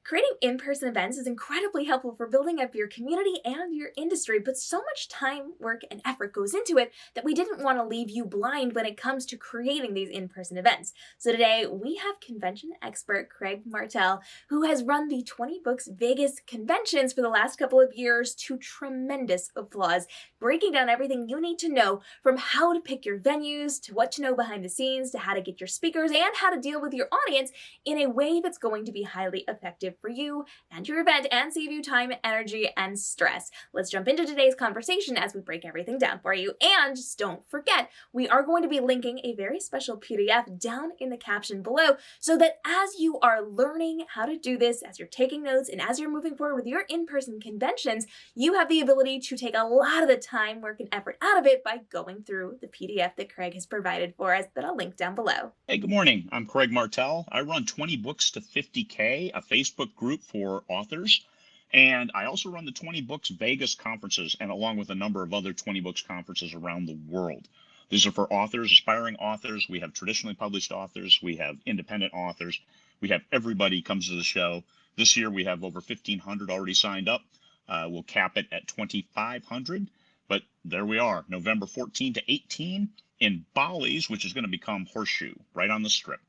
Creating in-person events is incredibly helpful for building up your community and your industry, but so much time, work, and effort goes into it that we didn't want to leave you blind when it comes to creating these in-person events. So today we have convention expert Craig Martelle, who has run the 20Books Vegas conventions for the last couple of years to tremendous applause, breaking down everything you need to know from how to pick your venues, to what to know behind the scenes, to how to get your speakers, and how to deal with your audience in a way that's going to be highly effective for you and your event and save you time, energy, and stress. Let's jump into today's conversation as we break everything down for you. And just don't forget, we are going to be linking a very special PDF down in the caption below so that as you are learning how to do this, as you're taking notes, and as you're moving forward with your in-person conventions, you have the ability to take a lot of the time, work, and effort out of it by going through the PDF that Craig has provided for us that I'll link down below. Hey, good morning. I'm Craig Martelle. I run 20 Books to 50K, a Facebook group for authors. And I also run the 20 Books Vegas conferences, and along with a number of other 20 Books conferences around the world. These are for authors, aspiring authors. We have traditionally published authors. We have independent authors. We have everybody comes to the show. This year, we have over 1,500 already signed up. We'll cap it at 2,500. But there we are, November 14 to 18 in Bali's, which is going to become Horseshoe, right on the Strip.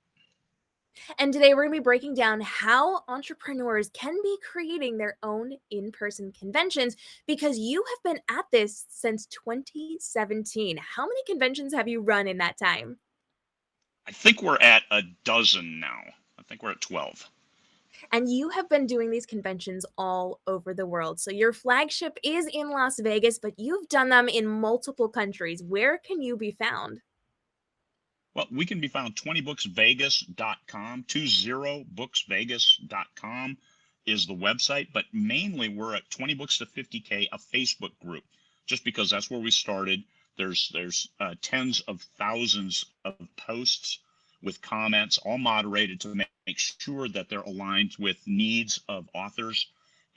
And today we're going to be breaking down how entrepreneurs can be creating their own in-person conventions because you have been at this since 2017. How many conventions have you run in that time? I think we're at a dozen now. I think we're at 12. And you have been doing these conventions all over the world. So your flagship is in Las Vegas, but you've done them in multiple countries. Where can you be found? Well, we can be found 20booksvegas.com. 20booksvegas.com is the website, but mainly we're at 20 Books to 50K, a Facebook group, just because that's where we started. There's tens of thousands of posts with comments, all moderated to make sure that they're aligned with needs of authors.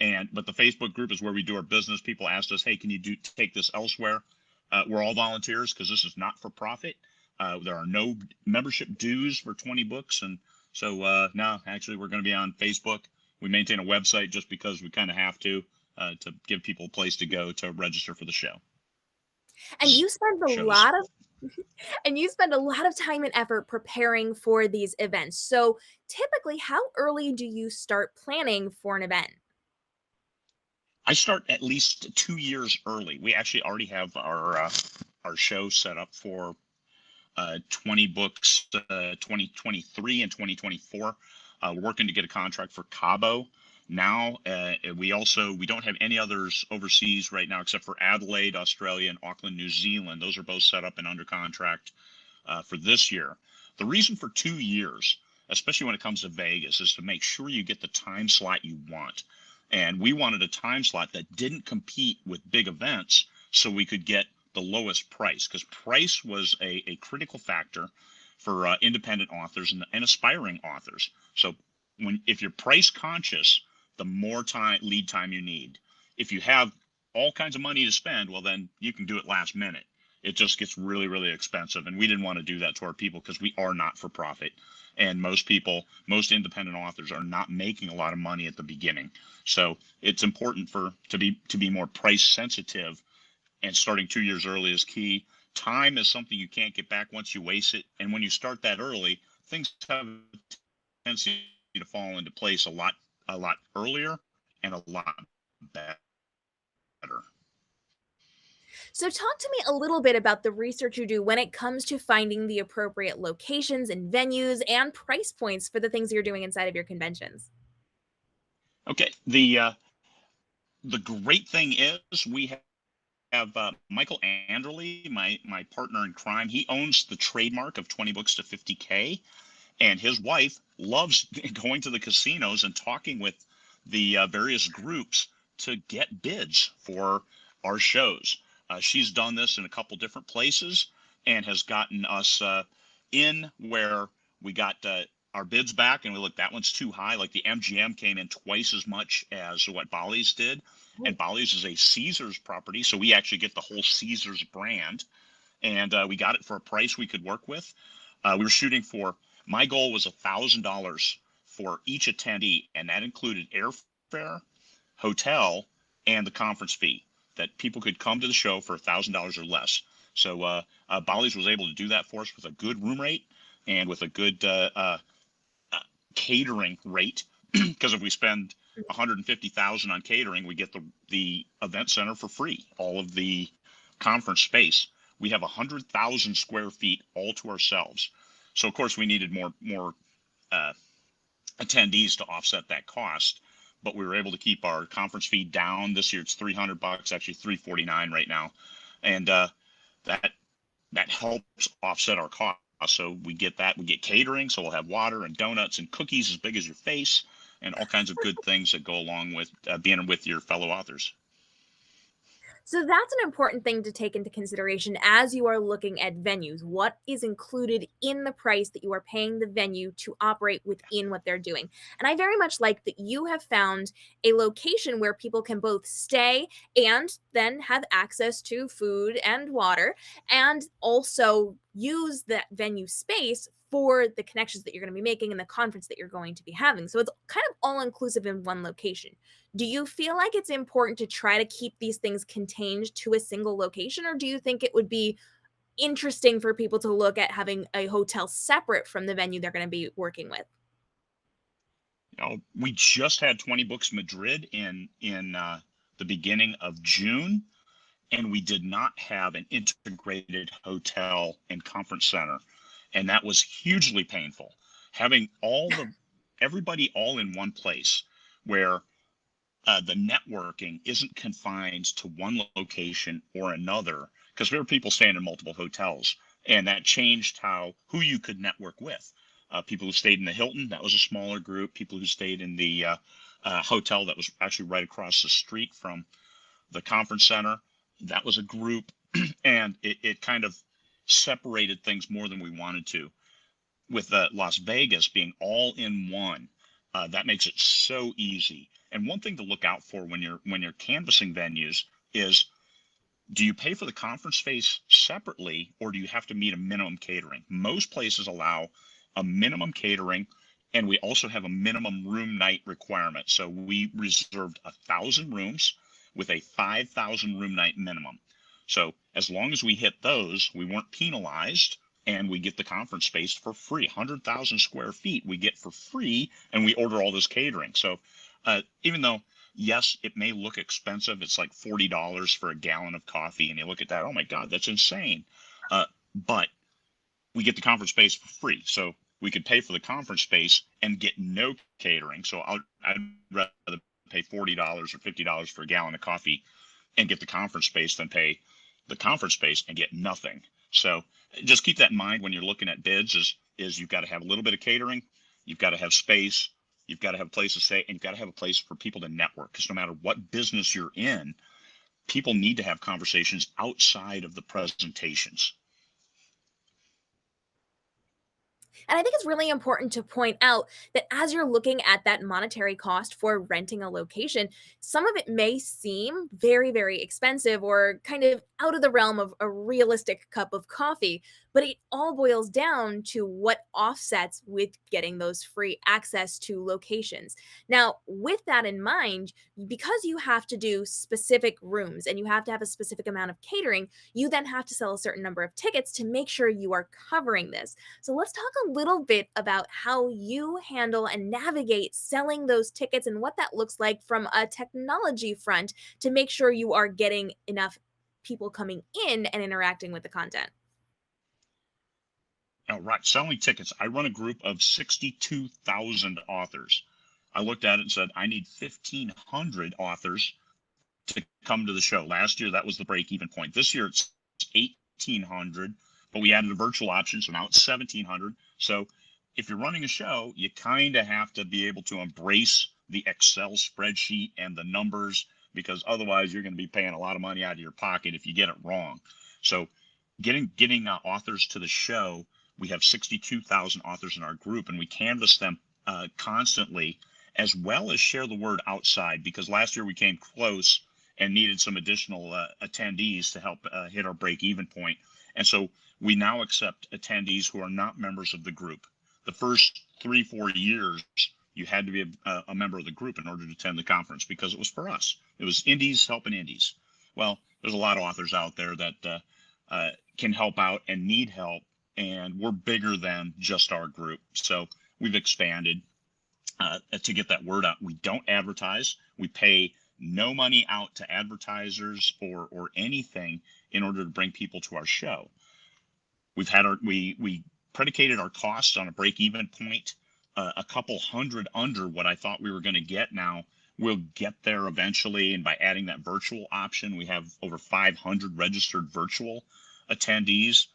But the Facebook group is where we do our business. People asked us, hey, can you take this elsewhere? We're all volunteers because this is not for profit. There are no membership dues for 20 Books. And so now actually we're going to be on Facebook. We maintain a website just because we kind of have to give people a place to go to register for the show. And you spend a lot of time and effort preparing for these events. So typically, how early do you start planning for an event? I start at least 2 years early. We actually already have our show set up for 20 Books 2023 and 2024. We're working to get a contract for Cabo. Now, we don't have any others overseas right now except for Adelaide, Australia, and Auckland, New Zealand. Those are both set up and under contract for this year. The reason for 2 years, especially when it comes to Vegas, is to make sure you get the time slot you want. And we wanted a time slot that didn't compete with big events so we could get the lowest price, because price was a critical factor for independent authors and aspiring authors. So if you're price conscious, the more lead time you need. If you have all kinds of money to spend, well, then you can do it last minute. It just gets really, really expensive. And we didn't want to do that to our people because we are not for profit. And most independent authors are not making a lot of money at the beginning. So it's important to be more price sensitive, and starting 2 years early is key. Time is something you can't get back once you waste it. And when you start that early, things have a tendency to fall into place a lot earlier and a lot better. So talk to me a little bit about the research you do when it comes to finding the appropriate locations and venues and price points for the things you're doing inside of your conventions. Okay. The great thing is we have Michael Anderley, my partner in crime. He owns the trademark of 20 Books to 50K. And his wife loves going to the casinos and talking with the various groups to get bids for our shows. She's done this in a couple different places and has gotten us in where we got our bids back and we look, that one's too high. Like the MGM came in twice as much as what Bali's did. And Bali's is a Caesars property, so we actually get the whole Caesars brand. And we got it for a price we could work with. We were shooting for, my goal was $1,000 for each attendee, and that included airfare, hotel, and the conference fee, that people could come to the show for $1,000 or less. So Bolly's was able to do that for us with a good room rate and with a good catering rate. Because if we spend $150,000 on catering, we get the event center for free, all of the conference space. We have 100,000 square feet all to ourselves. So of course we needed more attendees to offset that cost, but we were able to keep our conference fee down. This year it's $300, actually $349 right now, and that helps offset our cost. So we get catering, so we'll have water and donuts and cookies as big as your face, and all kinds of good things that go along with being with your fellow authors. So that's an important thing to take into consideration as you are looking at venues. What is included in the price that you are paying the venue to operate within what they're doing? And I very much like that you have found a location where people can both stay and then have access to food and water, and also use that venue space for the connections that you're going to be making and the conference that you're going to be having. So it's kind of all inclusive in one location. Do you feel like it's important to try to keep these things contained to a single location, or do you think it would be interesting for people to look at having a hotel separate from the venue they're going to be working with? We just had 20Books Madrid in the beginning of June, and we did not have an integrated hotel and conference center, and that was hugely painful. Having everybody all in one place where the networking isn't confined to one location or another, because there were people staying in multiple hotels, and that changed who you could network with. People who stayed in the Hilton, that was a smaller group. People who stayed in the hotel that was actually right across the street from the conference center, that was a group. And it kind of separated things more than we wanted to. With Las Vegas being all in one, that makes it so easy. And one thing to look out for when you're canvassing venues is, do you pay for the conference space separately, or do you have to meet a minimum catering? Most places allow a minimum catering, and we also have a minimum room night requirement. So we reserved 1,000 rooms with a 5,000 room night minimum. So as long as we hit those, we weren't penalized, and we get the conference space for free. 100,000 square feet we get for free, and we order all this catering. So even though, yes, it may look expensive, it's like $40 for a gallon of coffee, and you look at that, oh my God, that's insane. But we get the conference space for free. So we could pay for the conference space and get no catering. So I'd rather pay $40 or $50 for a gallon of coffee and get the conference space than pay the conference space and get nothing. So just keep that in mind when you're looking at bids, is you've got to have a little bit of catering, you've got to have space, you've got to have a place to stay, and you've got to have a place for people to network. Because no matter what business you're in, people need to have conversations outside of the presentations. And I think it's really important to point out that as you're looking at that monetary cost for renting a location, some of it may seem very, very expensive or kind of out of the realm of a realistic cup of coffee, but it all boils down to what offsets with getting those free access to locations. Now, with that in mind, because you have to do specific rooms and you have to have a specific amount of catering, you then have to sell a certain number of tickets to make sure you are covering this. So let's talk a little bit about how you handle and navigate selling those tickets and what that looks like from a technology front to make sure you are getting enough people coming in and interacting with the content. All right, selling tickets. I run a group of 62,000 authors. I looked at it and said, I need 1,500 authors to come to the show. Last year, that was the break-even point. This year, it's 1,800, but we added a virtual option, so now it's 1,700. So if you're running a show, you kind of have to be able to embrace the Excel spreadsheet and the numbers, because otherwise you're going to be paying a lot of money out of your pocket if you get it wrong. So getting authors to the show, we have 62,000 authors in our group, and we canvass them constantly, as well as share the word outside, because last year we came close and needed some additional attendees to help hit our break-even point. And so we now accept attendees who are not members of the group. The first 3-4 years, you had to be a member of the group in order to attend the conference because it was for us. It was indies helping indies. Well, there's a lot of authors out there that can help out and need help, and we're bigger than just our group. So we've expanded to get that word out. We don't advertise. We pay no money out to advertisers or anything in order to bring people to our show. We've had we predicated our costs on a break-even point, a couple hundred under what I thought we were going to get. Now we'll get there eventually, and by adding that virtual option, we have over 500 registered virtual attendees.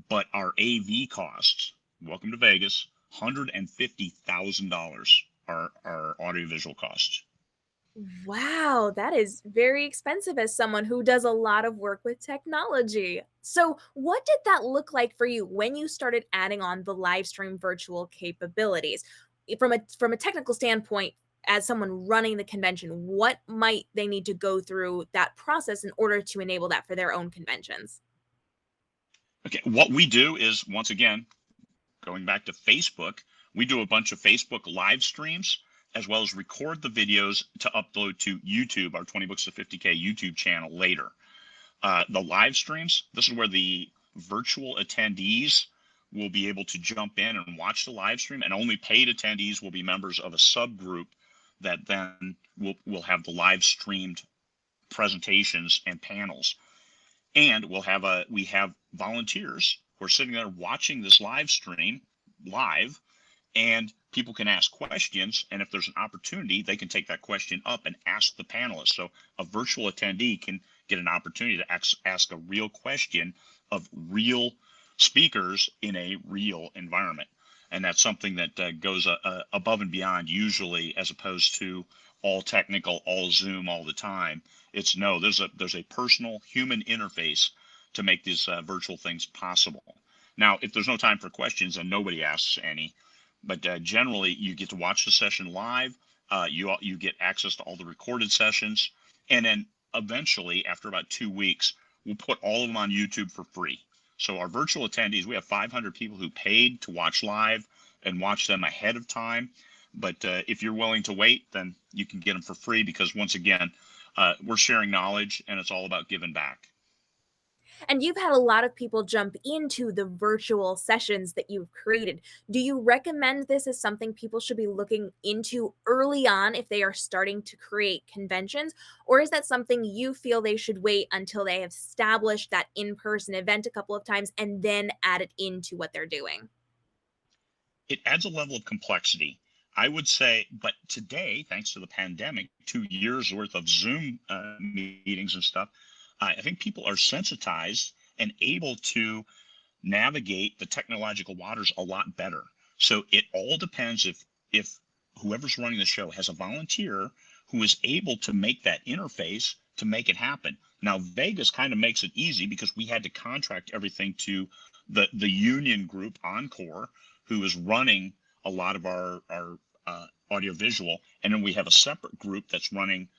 But our AV costs, welcome to Vegas, $150,000 are our audiovisual costs. Wow, that is very expensive as someone who does a lot of work with technology. So, what did that look like for you when you started adding on the live stream virtual capabilities? From a technical standpoint, as someone running the convention, what might they need to go through that process in order to enable that for their own conventions? Okay, what we do is, once again, going back to Facebook, we do a bunch of Facebook live streams as well as record the videos to upload to YouTube, our 20 Books to 50K YouTube channel later. The live streams, this is where the virtual attendees will be able to jump in and watch the live stream, and only paid attendees will be members of a subgroup that then will have the live streamed presentations and panels. And we have volunteers who are sitting there watching this live stream live, and people can ask questions, and if there's an opportunity, they can take that question up and ask the panelists. So a virtual attendee can get an opportunity to ask a real question of real speakers in a real environment. And that's something that goes above and beyond usually, as opposed to all technical, all Zoom all the time. It's no, there's a personal human interface to make these virtual things possible. Now, if there's no time for questions, and nobody asks any, but generally you get to watch the session live. You get access to all the recorded sessions, and then eventually, after about 2 weeks, we'll put all of them on YouTube for free. So our virtual attendees, we have 500 people who paid to watch live and watch them ahead of time. But if you're willing to wait, then you can get them for free, because once again, we're sharing knowledge, and it's all about giving back. And you've had a lot of people jump into the virtual sessions that you've created. Do you recommend this as something people should be looking into early on if they are starting to create conventions? Or is that something you feel they should wait until they have established that in-person event a couple of times and then add it into what they're doing? It adds a level of complexity, I would say. But today, thanks to the pandemic, 2 years worth of Zoom meetings and stuff, I think people are sensitized and able to navigate the technological waters a lot better. So it all depends if whoever's running the show has a volunteer who is able to make that interface to make it happen. Now, Vegas kind of makes it easy because we had to contract everything to the union group Encore, who is running a lot of our audiovisual, and then we have a separate group that's running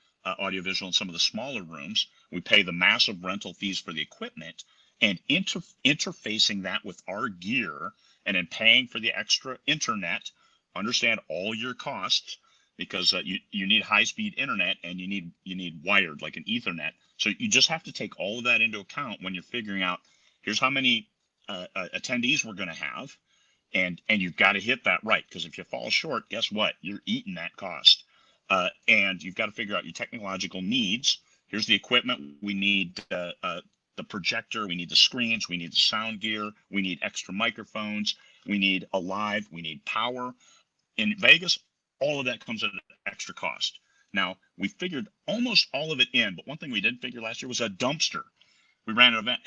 audiovisual in some of the smaller rooms. We pay the massive rental fees for the equipment, and interfacing that with our gear, and then paying for the extra internet. Understand all your costs, because you need high-speed internet, and you need wired, like an Ethernet. So you just have to take all of that into account when you're figuring out, here's how many attendees we're going to have, and you've got to hit that right, because if you fall short, guess what? You're eating that cost. And you've got to figure out your technological needs. Here's the equipment. We need the projector. We need the screens. We need the sound gear. We need extra microphones. We need a live. We need power. In Vegas, all of that comes at an extra cost. Now, we figured almost all of it in, but one thing we didn't figure last year was a dumpster. We ran an event,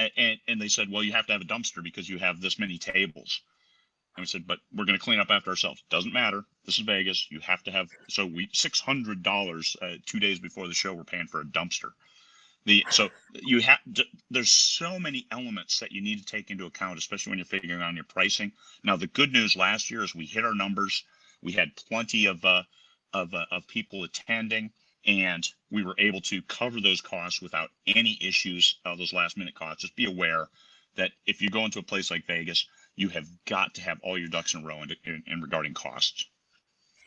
and they said, well, you have to have a dumpster because you have this many tables. And we said, but we're going to clean up after ourselves. Doesn't matter. This is Vegas. You have to have. So we $600 2 days before the show, we're paying for a dumpster. So you have. There's so many elements that you need to take into account, especially when you're figuring out your pricing. Now, the good news last year is we hit our numbers. We had plenty of people attending, and we were able to cover those costs without any issues. Those last minute costs. Just be aware that if you go into a place like Vegas, you have got to have all your ducks in a row in regarding costs.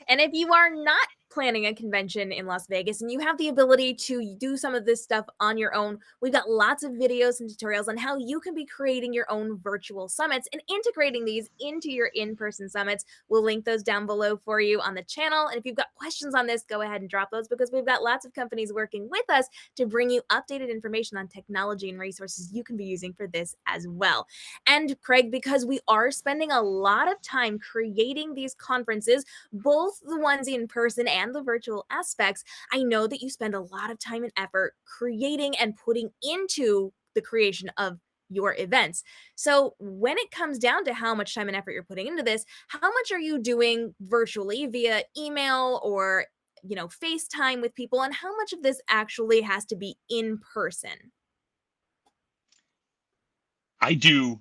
And if you are not planning a convention in Las Vegas and you have the ability to do some of this stuff on your own, we've got lots of videos and tutorials on how you can be creating your own virtual summits and integrating these into your in-person summits. We'll link those down below for you on the channel. And if you've got questions on this, go ahead and drop those, because we've got lots of companies working with us to bring you updated information on technology and resources you can be using for this as well. And Craig, because we are spending a lot of time creating these conferences, both the ones in person and the virtual aspects, I know that you spend a lot of time and effort creating and putting into the creation of your events. So, when it comes down to how much time and effort you're putting into this, how much are you doing virtually via email or, FaceTime with people, and how much of this actually has to be in person? I do.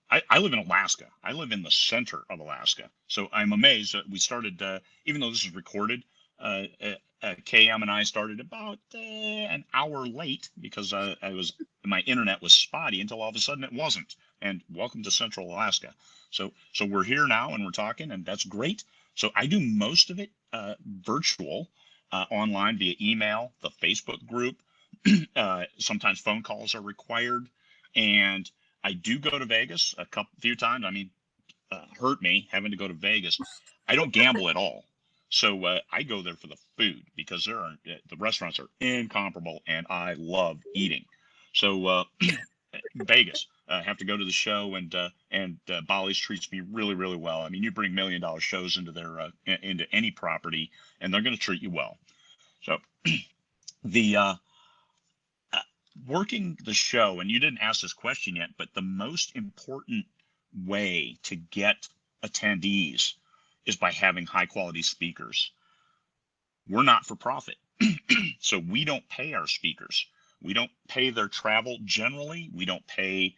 I live in Alaska. I live in the center of Alaska. So I'm amazed that we started, even though this is recorded, KM and I started about an hour late because my internet was spotty until all of a sudden it wasn't. And welcome to Central Alaska. So we're here now and we're talking, and that's great. So I do most of it virtual, online via email, the Facebook group. Sometimes phone calls are required, and I do go to Vegas few times. I mean, hurt me having to go to Vegas. I don't gamble at all, so I go there for the food because the restaurants are incomparable, and I love eating. So Vegas, have to go to the show, and Bolly's treats me really, really well. I mean, you bring $1 million shows into any property, and they're going to treat you well. So the working the show, and you didn't ask this question yet, but the most important way to get attendees is by having high quality speakers. We're not for profit, so we don't pay our speakers. We don't pay their travel generally. We don't pay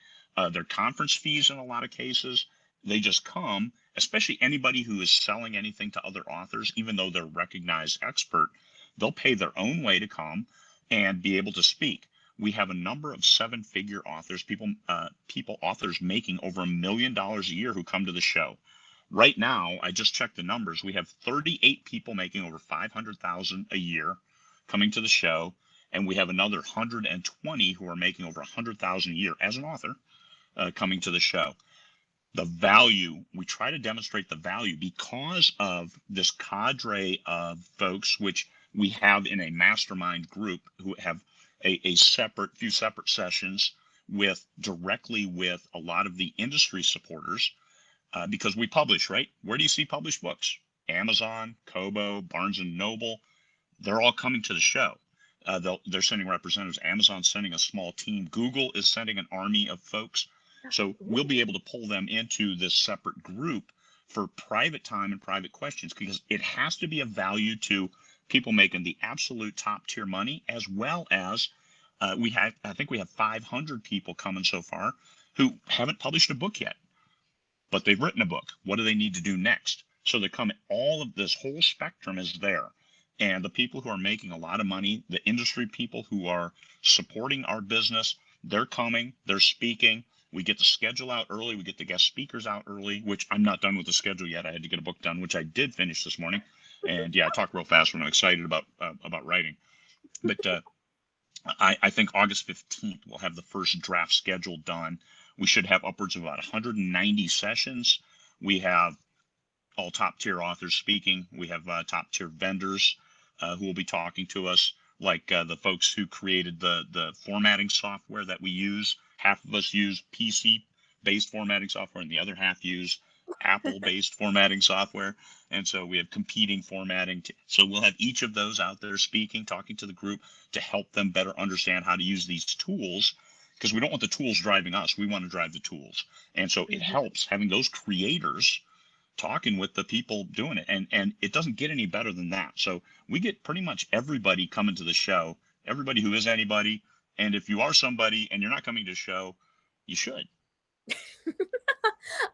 their conference fees in a lot of cases. They just come, especially anybody who is selling anything to other authors, even though they're recognized expert, they'll pay their own way to come and be able to speak. We have a number of seven-figure authors, authors making over $1 million a year who come to the show. Right now, I just checked the numbers. We have 38 people making over $500,000 a year coming to the show, and we have another 120 who are making over $100,000 a year as an author coming to the show. The value, we try to demonstrate the value because of this cadre of folks, which we have in a mastermind group who have few separate sessions directly with a lot of the industry supporters, because we publish, right? Where do you see published books? Amazon, Kobo, Barnes and Noble. They're all coming to the show. They're sending representatives. Amazon's sending a small team. Google is sending an army of folks. So we'll be able to pull them into this separate group for private time and private questions, because it has to be of value to people making the absolute top tier money, as well as I think we have 500 people coming so far who haven't published a book yet, but they've written a book. What do they need to do next? So they come, all of this whole spectrum is there. And the people who are making a lot of money, the industry people who are supporting our business, they're coming, they're speaking. We get the schedule out early. We get the guest speakers out early, which I'm not done with the schedule yet. I had to get a book done, which I did finish this morning. And yeah, I talk real fast when I'm excited about writing. But I think August 15th, we'll have the first draft schedule done. We should have upwards of about 190 sessions. We have all top tier authors speaking. We have top tier vendors who will be talking to us, like the folks who created the formatting software that we use. Half of us use PC-based formatting software, and the other half use Apple-based formatting software. And so we have competing formatting. So we'll have each of those out there speaking, talking to the group to help them better understand how to use these tools, because we don't want the tools driving us. We want to drive the tools. And so it helps having those creators talking with the people doing it. And it doesn't get any better than that. So we get pretty much everybody coming to the show, everybody who is anybody. And if you are somebody and you're not coming to the show, you should.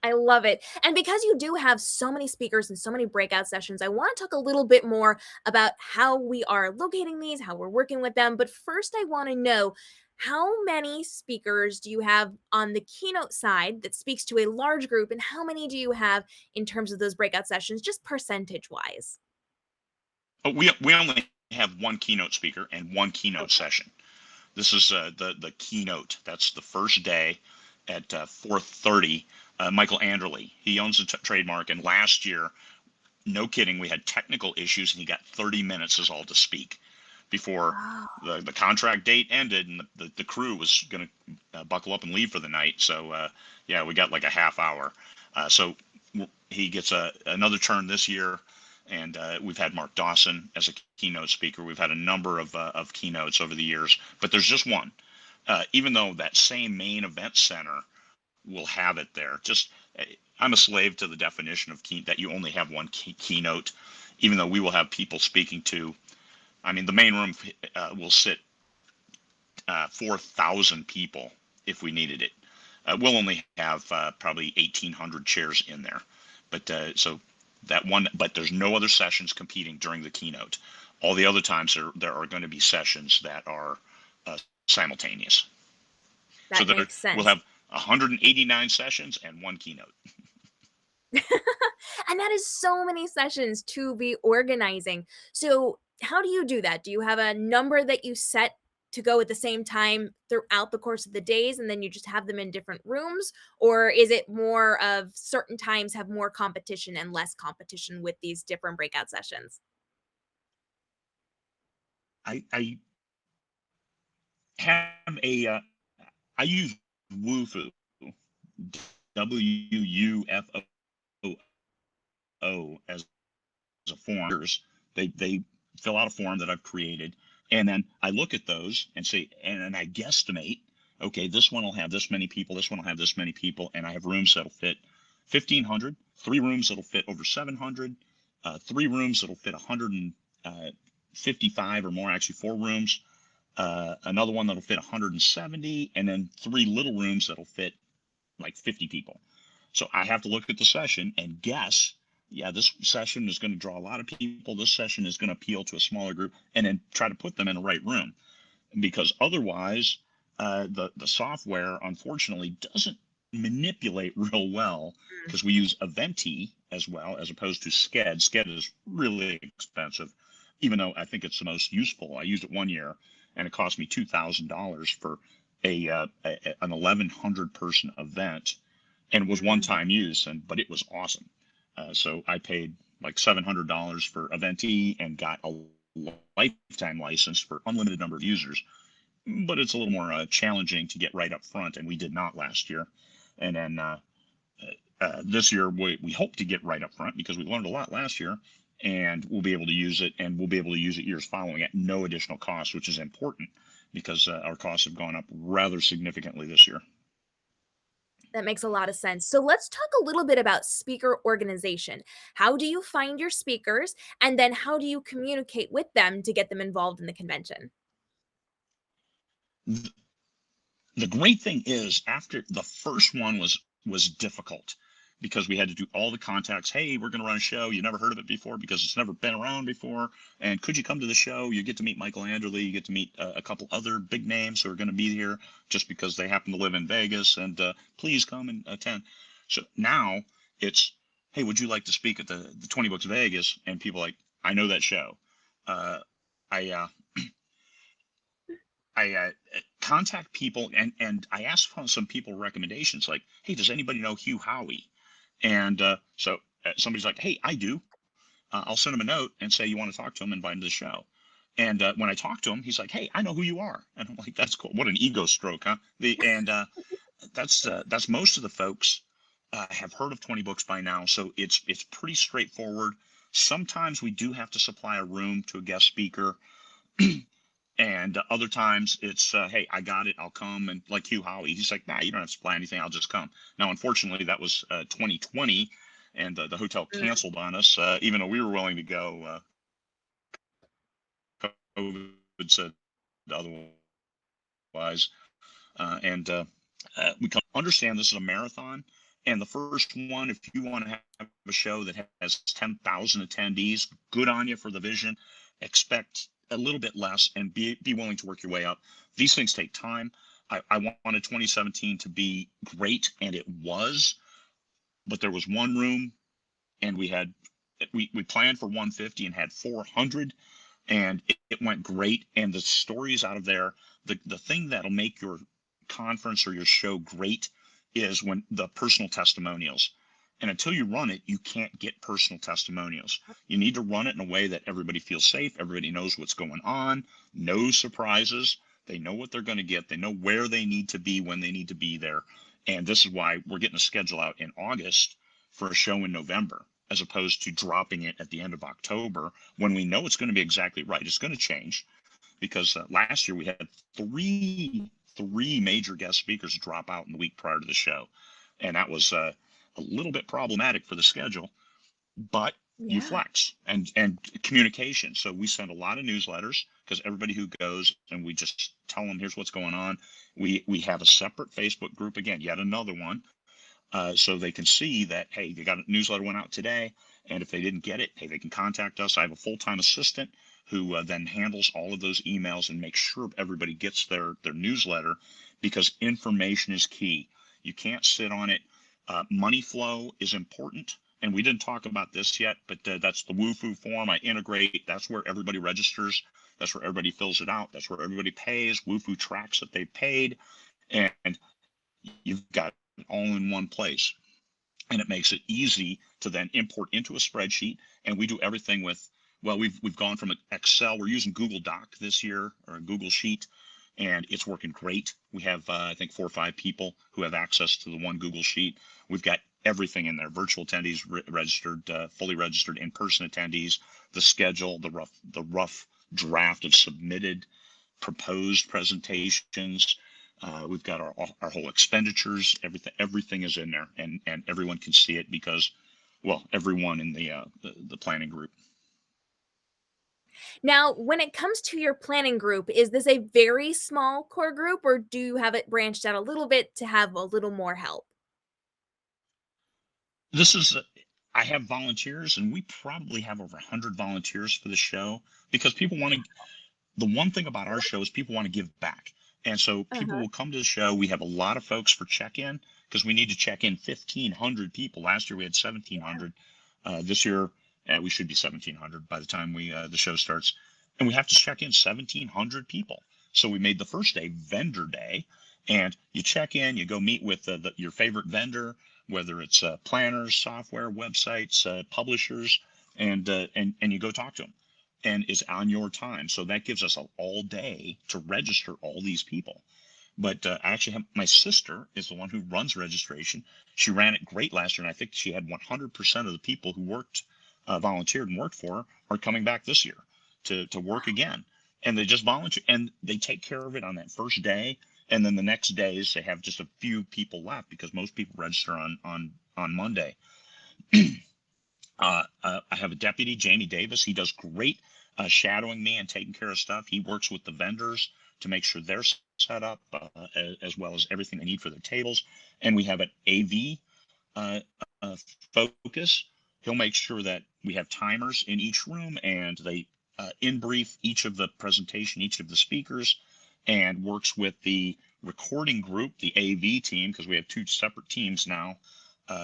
I love it. And because you do have so many speakers and so many breakout sessions, I want to talk a little bit more about how we are locating these, how we're working with them. But first, I want to know, how many speakers do you have on the keynote side that speaks to a large group, and how many do you have in terms of those breakout sessions, just percentage wise? We only have one keynote speaker and one keynote Okay. session. This is the keynote. That's the first day at 4:30. Michael Anderle, he owns the trademark, and last year, no kidding, we had technical issues, and he got 30 minutes is all to speak before Oh, the contract date ended, and the crew was going to buckle up and leave for the night. So yeah, we got like a half hour. So he gets another turn this year, and we've had Mark Dawson as a keynote speaker. We've had a number of keynotes over the years, but there's just one. Even though that same main event center will have it there, just I'm a slave to the definition of that you only have one keynote, even though we will have people speaking to. I mean, the main room will sit 4,000 people if we needed it. We'll only have probably 1,800 chairs in there, but so that one. But there's no other sessions competing during the keynote. All the other times there are going to be sessions that are simultaneous. So that makes we'll sense. have 189 sessions and one keynote. And that is so many sessions to be organizing. So, how do you do that? Do you have a number that you set to go at the same time throughout the course of the days and then you just have them in different rooms? Or is it more of certain times have more competition and less competition with these different breakout sessions? I have I use Wufoo, WUFO, as a form. They fill out a form that I've created, and then I look at those and say, and I guesstimate. Okay, this one will have this many people. This one will have this many people, and I have rooms that'll fit 1,500. 3 rooms that'll fit over 700. 3 rooms that'll fit 155 or more. Actually, 4 rooms. Another one that'll fit 170, and then 3 little rooms that'll fit like 50 people. So I have to look at the session and guess, yeah, this session is going to draw a lot of people. This session is going to appeal to a smaller group, and then try to put them in the right room. Because otherwise, the software unfortunately doesn't manipulate real well, because we use Eventi as well as opposed to Sked. Sked is really expensive, even though I think it's the most useful. I used it one year, and it cost me $2,000 for an 1,100 person event, and it was one Mm. time use, but it was awesome. So I paid like $700 for Eventi and got a lifetime license for unlimited number of users. But it's a little more challenging to get right up front, and we did not last year. And then this year we hope to get right up front because we learned a lot last year, and we'll be able to use it, and we'll be able to use it years following at no additional cost, which is important because our costs have gone up rather significantly this year. That makes a lot of sense. So let's talk a little bit about speaker organization. How do you find your speakers? And then how do you communicate with them to get them involved in the convention? The great thing is, after the first one was difficult because we had to do all the contacts. Hey, we're going to run a show. You never heard of it before because it's never been around before. And could you come to the show? You get to meet Michael Anderle. You get to meet a couple other big names who are going to be here just because they happen to live in Vegas. And please come and attend. So now it's, hey, would you like to speak at the 20 Books Vegas? And people are like, I know that show. Uh, I I contact people, and I ask some people recommendations like, hey, does anybody know Hugh Howey? And so somebody's like, hey, I do. I'll send him a note and say you want to talk to him, invite him to the show. And when I talk to him, he's like, hey, I know who you are. And I'm like, that's cool. What an ego stroke, huh? That's most of the folks have heard of 20 Books by now, so it's pretty straightforward. Sometimes we do have to supply a room to a guest speaker. And other times it's, hey, I got it, I'll come. And like Hugh Howey, he's like, nah, you don't have to supply anything, I'll just come. Now, unfortunately, that was 2020, and the hotel Mm. canceled on us, even though we were willing to go. COVID said otherwise. And we understand this is a marathon. And the first one, if you want to have a show that has 10,000 attendees, good on you for the vision. Expect a little bit less and be willing to work your way up. These things take time. I wanted 2017 to be great, and it was, but there was one room, and we had we planned for 150 and had 400, and it went great. And the stories out of there, the thing that'll make your conference or your show great is when the personal testimonials. And until you run it, you can't get personal testimonials. You need to run it in a way that everybody feels safe, everybody knows what's going on, no surprises. They know what they're going to get. They know where they need to be when they need to be there. And this is why we're getting a schedule out in August for a show in November, as opposed to dropping it at the end of October when we know it's going to be exactly right. It's going to change because last year we had three major guest speakers drop out in the week prior to the show. And that was a little bit problematic for the schedule, but you Yeah. flex and communication. So we send a lot of newsletters because everybody who goes, and we just tell them, here's what's going on. We have a separate Facebook group, again, yet another one, so they can see that, hey, they got a newsletter went out today, and if they didn't get it, hey, they can contact us. I have a full-time assistant who then handles all of those emails and makes sure everybody gets their newsletter, because information is key. You can't sit on it. Money flow is important, and we didn't talk about this yet, but that's the WooFoo form I integrate. That's where everybody registers. That's where everybody fills it out. That's where everybody pays. WooFoo tracks that they paid, and you've got it all in one place. And it makes it easy to then import into a spreadsheet. And we do everything with, well, we've gone from Excel. We're using Google Doc this year, or a Google Sheet, and it's working great. We have, I think, 4 or 5 people who have access to the one Google Sheet. We've got everything in there: virtual attendees registered, fully registered, in-person attendees, the schedule, the rough draft of submitted proposed presentations. We've got our whole expenditures. Everything is in there, and everyone can see it because, well, everyone in the planning group. Now, when it comes to your planning group, is this a very small core group, or do you have it branched out a little bit to have a little more help? This is I have volunteers, and we probably have over 100 volunteers for the show, because people want to. The one thing about our show is people want to give back. And so people Uh-huh. will come to the show. We have a lot of folks for check-in because we need to check in 1,500 people. Last year we had 1,700. This year we should be 1,700 by the time the show starts. And we have to check in 1,700 people. So we made the first day vendor day, and you check in, you go meet with your favorite vendor, whether it's planners, software, websites, publishers, and you go talk to them, and it's on your time. So that gives us all day to register all these people. But I actually have, my sister is the one who runs registration. She ran it great last year, and I think she had 100% of the people who worked, volunteered and worked for her, are coming back this year to work again. And they just volunteer, and they take care of it on that first day. And then the next days they have just a few people left because most people register on Monday. I have a deputy, Jamie Davis. He does great shadowing me and taking care of stuff. He works with the vendors to make sure they're set up, as well as everything they need for their tables. And we have an AV focus. He'll make sure that we have timers in each room, and they in brief each of the presentation, each of the speakers, and works with the recording group, the AV team, because we have 2 separate teams now,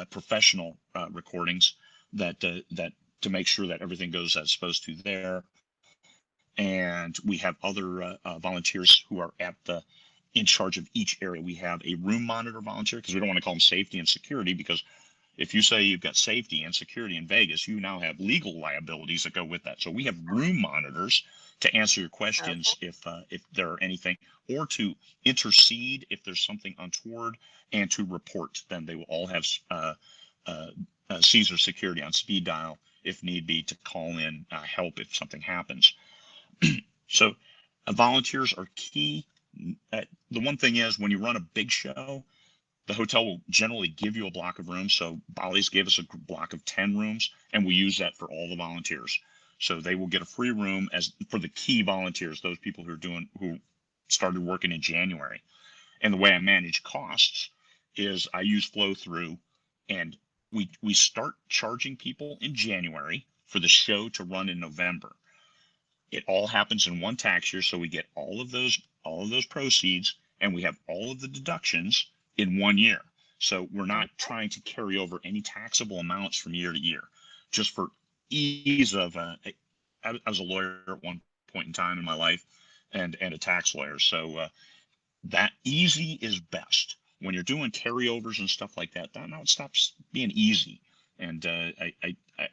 professional recordings, that to make sure that everything goes as supposed to there. And we have other volunteers who are in charge of each area. We have a room monitor volunteer, because we don't want to call them safety and security, because if you say you've got safety and security in Vegas, you now have legal liabilities that go with that. So we have room monitors to answer your questions if there are anything, or to intercede if there's something untoward, and to report. Then they will all have Caesar security on speed dial if need be, to call in help if something happens. So volunteers are key. The one thing is, when you run a big show, the hotel will generally give you a block of rooms. So Bolly's gave us a block of 10 rooms, and we use that for all the volunteers. So they will get a free room as for the key volunteers, those people who started working in January. And the way I manage costs is I use flow through, and we start charging people in January for the show to run in November. It all happens in one tax year, so we get all of those proceeds, and we have all of the deductions in 1 year. So we're not trying to carry over any taxable amounts from year to year, just for ease of I was a lawyer at one point in time in my life, and a tax lawyer. So that easy is best. When you're doing carryovers and stuff like that, now it stops being easy. And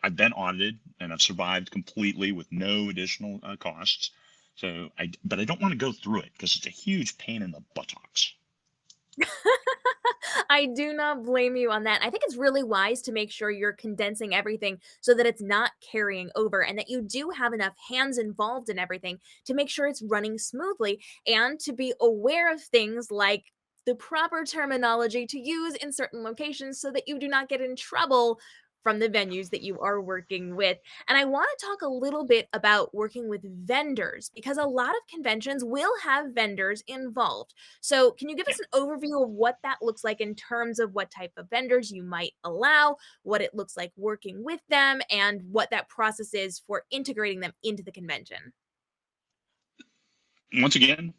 I've been audited and I've survived completely with no additional costs. So but I don't want to go through it because it's a huge pain in the buttocks. I do not blame you on that. I think it's really wise to make sure you're condensing everything so that it's not carrying over and that you do have enough hands involved in everything to make sure it's running smoothly and to be aware of things like the proper terminology to use in certain locations so that you do not get in trouble from the venues that you are working with. And I want to talk a little bit about working with vendors because a lot of conventions will have vendors involved. So, can you give Yeah. us an overview of what that looks like in terms of what type of vendors you might allow, what it looks like working with them, and what that process is for integrating them into the convention? Once again,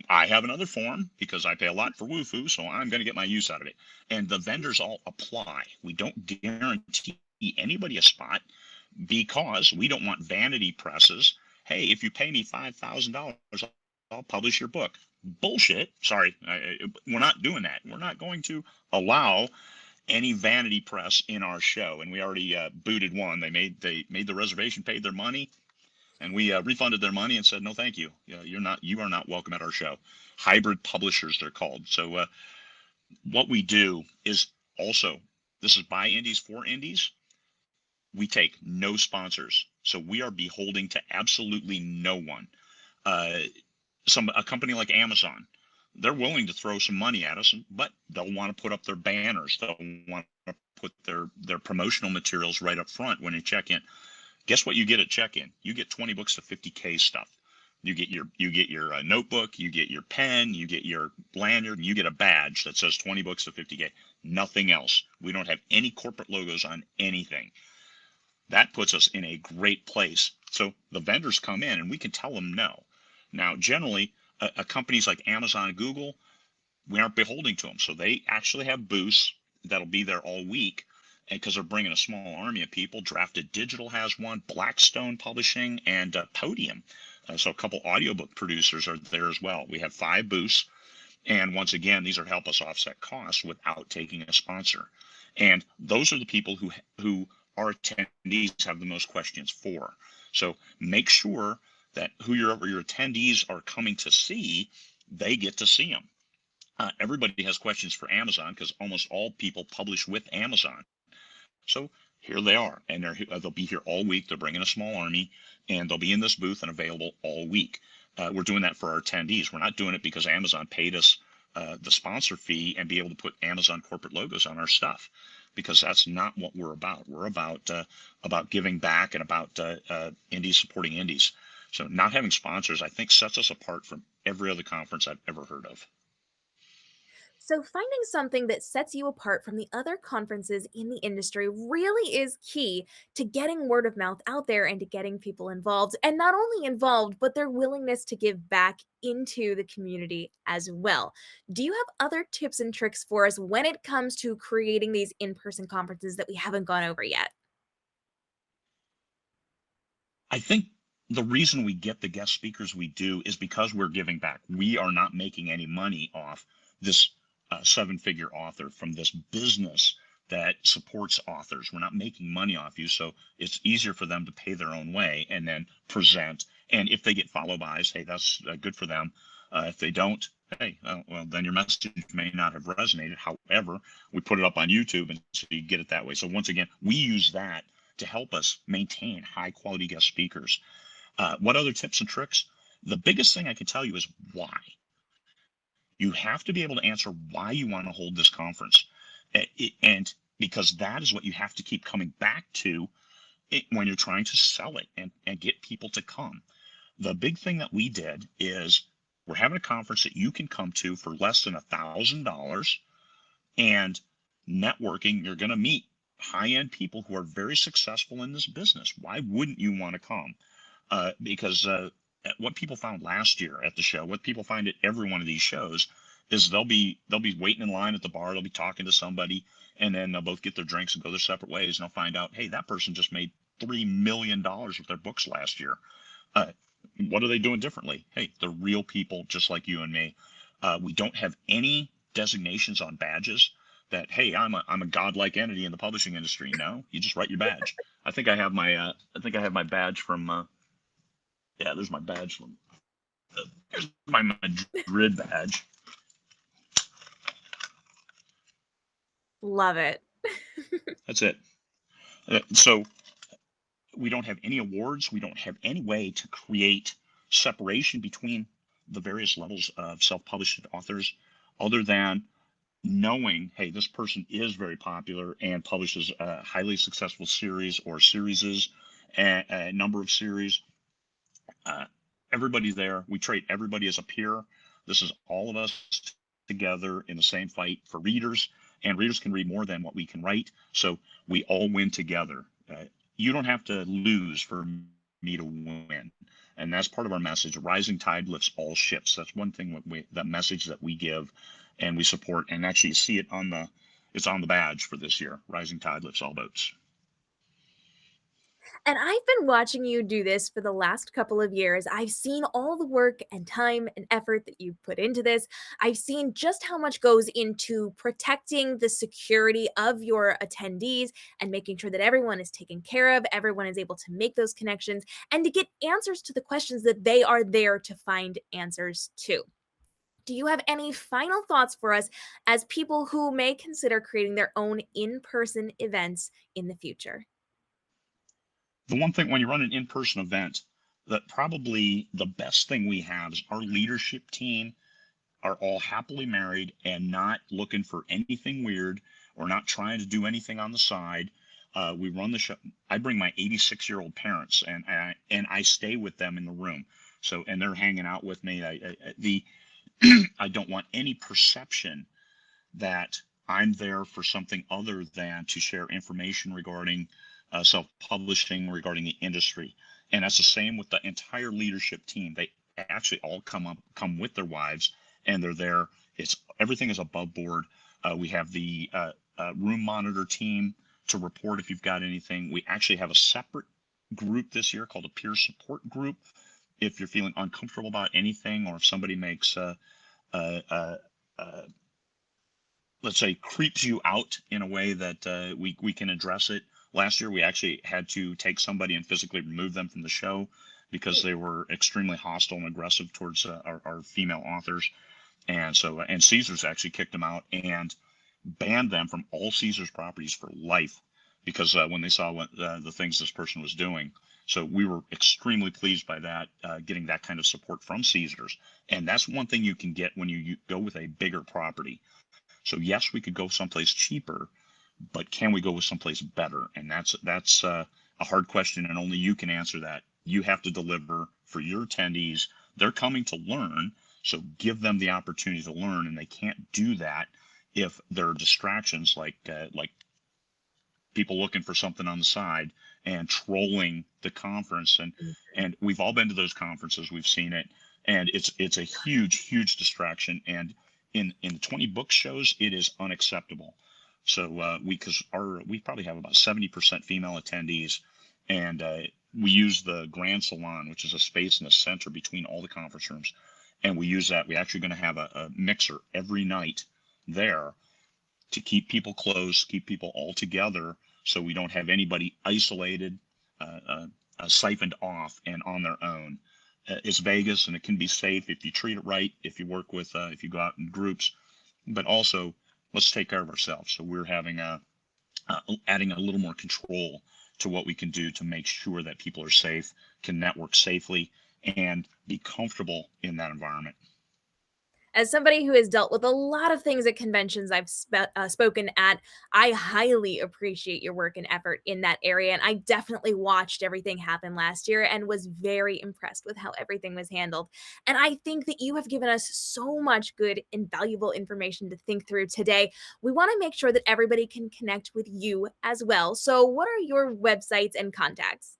I have another form because I pay a lot for WooFoo, so I'm going to get my use out of it. And the vendors all apply. We don't guarantee anybody a spot because we don't want vanity presses. Hey, if you pay me $5,000, I'll publish your book. Bullshit. Sorry, we're not doing that. We're not going to allow any vanity press in our show. And we already booted one. They made the reservation, paid their money, and we refunded their money and said no, thank you. You are not welcome at our show. Hybrid publishers, they're called. So what we do is also, this is by indies for indies. We take no sponsors, so we are beholden to absolutely no one. Uh, a company like Amazon, they're willing to throw some money at us, but they'll want to put up their banners. They'll want to put their promotional materials right up front when you check in. Guess what you get at check-in? You get 20 books to 50K stuff. You get your notebook, you get your pen, you get your lanyard, and you get a badge that says 20 books to 50K. Nothing else. We don't have any corporate logos on anything. That puts us in a great place. So the vendors come in and we can tell them no. Now, generally, companies like Amazon and Google, we aren't beholden to them. So they actually have booths that'll be there all week, and because they're bringing a small army of people. Drafted Digital has one, Blackstone Publishing, and Podium. So a couple audiobook producers are there as well. We have 5 booths. And once again, these are to help us offset costs without taking a sponsor. And those are the people who our attendees have the most questions for. So make sure that whoever your attendees are coming to see, they get to see them. Everybody has questions for Amazon because almost all people publish with Amazon. So here they are, and they'll be here all week. They're bringing a small army, and they'll be in this booth and available all week. We're doing that for our attendees. We're not doing it because Amazon paid us the sponsor fee and be able to put Amazon corporate logos on our stuff, because that's not what we're about. We're about giving back and about indies supporting indies. So not having sponsors, I think, sets us apart from every other conference I've ever heard of. So, finding something that sets you apart from the other conferences in the industry really is key to getting word of mouth out there and to getting people involved. And not only involved, but their willingness to give back into the community as well. Do you have other tips and tricks for us when it comes to creating these in person conferences that we haven't gone over yet? I think the reason we get the guest speakers we do is because we're giving back. We are not making any money off this 7-figure author from this business that supports authors. We're not making money off you, so it's easier for them to pay their own way and then present. And if they get follow-bys, hey, that's good for them. If they don't, hey, well, then your message may not have resonated. However, we put it up on YouTube, and so you get it that way. So once again, we use that to help us maintain high quality guest speakers. What other tips and tricks? The biggest thing I can tell you is why. You have to be able to answer why you want to hold this conference. And because that is what you have to keep coming back to when you're trying to sell it and get people to come. The big thing that we did is we're having a conference that you can come to for less than $1,000, and networking, you're going to meet high-end people who are very successful in this business. Why wouldn't you want to come? Because what people found last year at the show, what people find at every one of these shows, is they'll be waiting in line at the bar, they'll be talking to somebody, and then they'll both get their drinks and go their separate ways, and they'll find out, hey, that person just made million with their books last year. What are they doing differently? Hey, they're real people just like you and me. We don't have any designations on badges that, hey, I'm a godlike entity in the publishing industry. No, you just write your badge. I think I have my badge from yeah, there's my badge from here's my Madrid badge. Love it. That's it. So we don't have any awards. We don't have any way to create separation between the various levels of self-published authors other than knowing, hey, this person is very popular and publishes a highly successful series or series, a number of series. Everybody there, we treat everybody as a peer. This is all of us together in the same fight for readers, and readers can read more than what we can write. So we all win together. You don't have to lose for me to win. And that's part of our message. A rising tide lifts all ships. That's one thing, that message that we give and we support. And actually you see it it's on the badge for this year. Rising tide lifts all boats. And I've been watching you do this for the last couple of years. I've seen all the work and time and effort that you've put into this. I've seen just how much goes into protecting the security of your attendees and making sure that everyone is taken care of, everyone is able to make those connections, and to get answers to the questions that they are there to find answers to. Do you have any final thoughts for us as people who may consider creating their own in-person events in the future? The one thing when you run an in-person event, that probably the best thing we have is our leadership team are all happily married and not looking for anything weird or not trying to do anything on the side. We run the show. I bring my 86-year-old parents and I stay with them in the room. So, and they're hanging out with me. I don't want any perception that I'm there for something other than to share information regarding self-publishing, regarding the industry. And that's the same with the entire leadership team. They actually all come with their wives, and they're there. Everything is above board. We have the room monitor team to report if you've got anything. We actually have a separate group this year called a peer support group. If you're feeling uncomfortable about anything, or if somebody makes let's say creeps you out in a way that we can address it. Last year, we actually had to take somebody and physically remove them from the show because they were extremely hostile and aggressive towards our female authors. And so, and Caesars actually kicked them out and banned them from all Caesars properties for life because when they saw the things this person was doing. So we were extremely pleased by that, getting that kind of support from Caesars. And that's one thing you can get when you go with a bigger property. So yes, we could go someplace cheaper, but can we go with someplace better? And that's a hard question, and only you can answer that. You have to deliver for your attendees. They're coming to learn, so give them the opportunity to learn, and they can't do that if there are distractions like people looking for something on the side and trolling the conference. And we've all been to those conferences. We've seen it, and it's a huge distraction. And in 20 book shows, it is unacceptable. So we probably have about 70% female attendees, and we use the Grand Salon, which is a space in the center between all the conference rooms, and we use that. We're actually going to have a mixer every night there to keep people close, keep people all together, so we don't have anybody isolated, siphoned off and on their own. It's Vegas, and it can be safe if you treat it right, if you work with, if you go out in groups, but also let's take care of ourselves. So we're having adding a little more control to what we can do to make sure that people are safe, can network safely, and be comfortable in that environment. As somebody who has dealt with a lot of things at conventions I've spoken at, I highly appreciate your work and effort in that area. And I definitely watched everything happen last year and was very impressed with how everything was handled. And I think that you have given us so much good and valuable information to think through today. We want to make sure that everybody can connect with you as well. So what are your websites and contacts?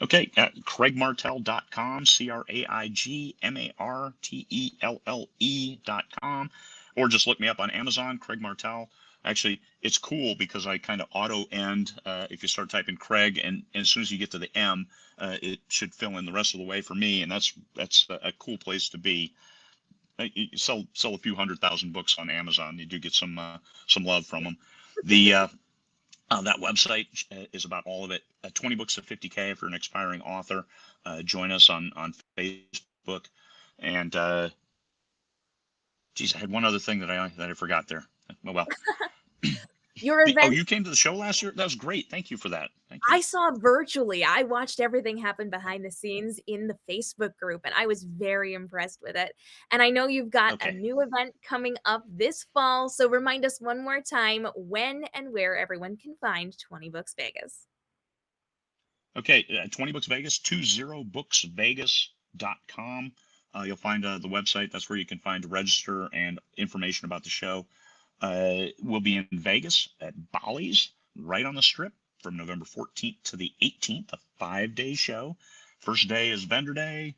Okay, at craigmartelle.com, CraigMartelle.com, or just look me up on Amazon, Craig Martelle. Actually, it's cool because I kind of auto end if you start typing Craig, and as soon as you get to the M, it should fill in the rest of the way for me, and that's a cool place to be. You sell a few 100,000 books on Amazon. You do get some love from them. The that website is about all of it. 20 books to 50K if you're an aspiring author. Join us on Facebook. And geez, I had one other thing that I forgot there. Oh well. Your Oh, event you came to the show last year? That was great. Thank you for that. Thank you. I saw virtually. I watched everything happen behind the scenes in the Facebook group, and I was very impressed with it. And I know you've got a Okay. new event coming up this fall, so remind us one more time when and where everyone can find 20 Books Vegas. Okay. 20 Books Vegas, 20booksvegas.com. You'll find the website. That's where you can find register and information about the show. We'll be in Vegas at Bolly's, right on the Strip, from November 14th to the 18th, a 5-day show. First day is vendor day.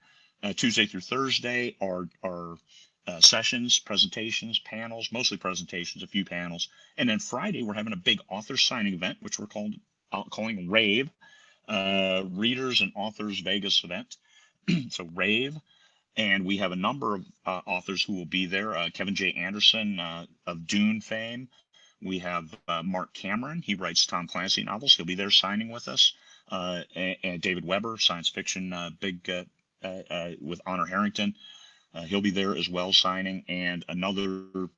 Tuesday through Thursday are sessions, presentations, panels, mostly presentations, a few panels. And then Friday, we're having a big author signing event, which we're calling Rave, Readers and Authors Vegas event. So Rave. And we have a number of authors who will be there. Kevin J. Anderson of Dune fame. We have Mark Cameron. He writes Tom Clancy novels. He'll be there signing with us. And David Weber, science fiction big with Honor Harrington. He'll be there as well signing. And another, I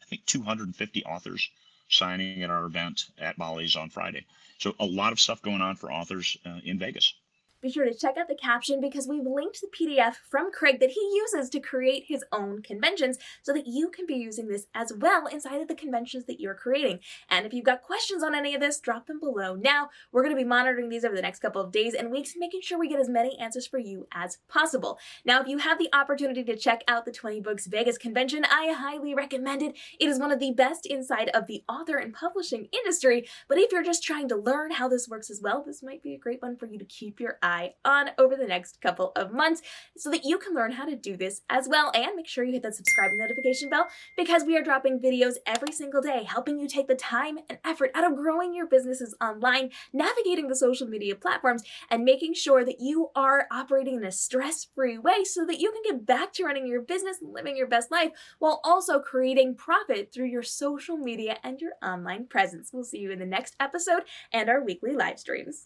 think, 250 authors signing at our event at Bolly's on Friday. So a lot of stuff going on for authors in Vegas. Be sure to check out the caption because we've linked the PDF from Craig that he uses to create his own conventions so that you can be using this as well inside of the conventions that you're creating. And if you've got questions on any of this, drop them below now. We're going to be monitoring these over the next couple of days and weeks, making sure we get as many answers for you as possible. Now, if you have the opportunity to check out the 20 Books Vegas convention, I highly recommend it. It is one of the best inside of the author and publishing industry, but if you're just trying to learn how this works as well, this might be a great one for you to keep your eye on over the next couple of months so that you can learn how to do this as well. And make sure you hit that subscribe and notification bell because we are dropping videos every single day, helping you take the time and effort out of growing your businesses online, navigating the social media platforms, and making sure that you are operating in a stress-free way so that you can get back to running your business and living your best life while also creating profit through your social media and your online presence. We'll see you in the next episode and our weekly live streams.